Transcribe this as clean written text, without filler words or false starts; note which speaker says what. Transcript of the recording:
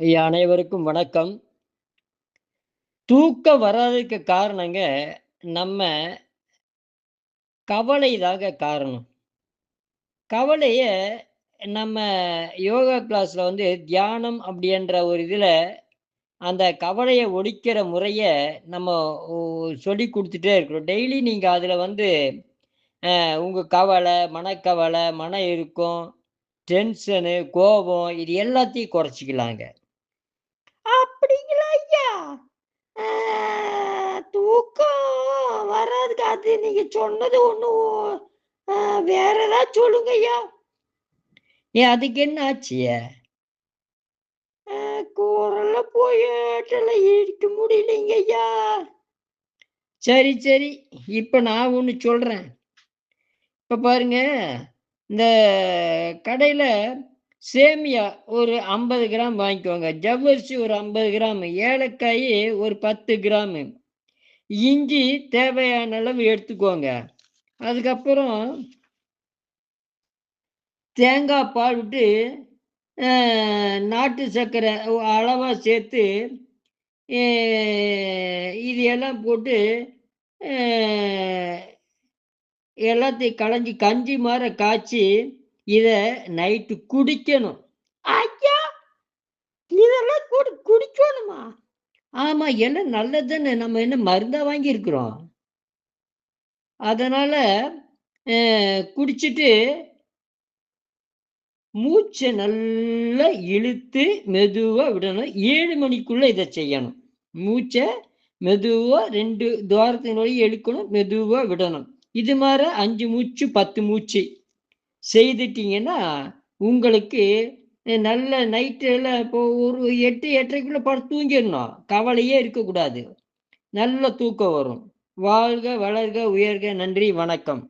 Speaker 1: ஐயா அனைவருக்கும் வணக்கம். தூக்கம் வராததுக்கு காரணங்க, நம்ம கவலை தாங்க காரணம். கவலைய நம்ம யோகா கிளாஸ்ல வந்து தியானம் அப்படின்ற ஒரு இதுல, அந்த கவலைய ஒழிக்கிற முறைய நம்ம ஒ சொல்லிக் குடுத்துட்டே இருக்கிறோம். டெய்லி நீங்க அதுல வந்து உங்க கவலை, மனக்கவலை, மன இறுக்கம், டென்ஷனு, கோபம் இது எல்லாத்தையும் குறைச்சுக்கலாங்க. அப்படிங்களா ஐயா? ஆ, தூக்கம் வராதுக்கு அது நீங்க சொன்னது ஒண்ணும் வேற ஏதாவது சொல்லுங்க ஐயா. ஏன் அதுக்கு என்ன ஆச்சு? குரல்ல போய் ஏட்டல இடிக்க முடியலைங்க ஐயா. சரி, சரி. இப்ப நான் ஒண்ணு சொல்றேன். இப்ப பாருங்க, இந்த கடையில சேமியா ஒரு 50 கிராம் வாங்கிக்கோங்க. ஜவ்வரிசி ஒரு 50 கிராம், ஏலக்காய் ஒரு 10 கிராமு, இஞ்சி தேவையான அளவு எடுத்துக்கோங்க. அதுக்கப்புறம் தேங்காய் பால் விட்டு நாட்டு சர்க்கரை அளவா சேர்த்து அ இது எல்லாம் போட்டு அ எல்லாத்தையும் கலஞ்சு கஞ்சி மாரி காய்ச்சி, இத நைட்டு குடிக்கணும். ஐயா! இதெல்லாம் குடிக்கணுமா? ஆமா, எல்லாம் நல்லது தானே. நம்ம என்ன மருந்தா வாங்கியிருக்கிறோம். அதனால குடிச்சிட்டு மூச்ச நல்லா இழுத்து மெதுவா விடணும். 7 மணிக்குள்ள இத செய்யணும். மூச்ச மெதுவா 2 துவாரத்தின் வழியா இழுக்கணும், மெதுவா விடணும். இது மாரி 5 மூச்சு, 10 மூச்சு செய்துட்டீங்கன்னா, உங்களுக்கு நல்ல நைட்டுல இப்போ ஒரு 8, 8:30க்குள்ள படுத்து தூங்கிரணும். கவலையே இருக்கக்கூடாது. நல்ல தூக்கம் வரும். வாழ்க, வளர்க, உயர்க. நன்றி, வணக்கம்.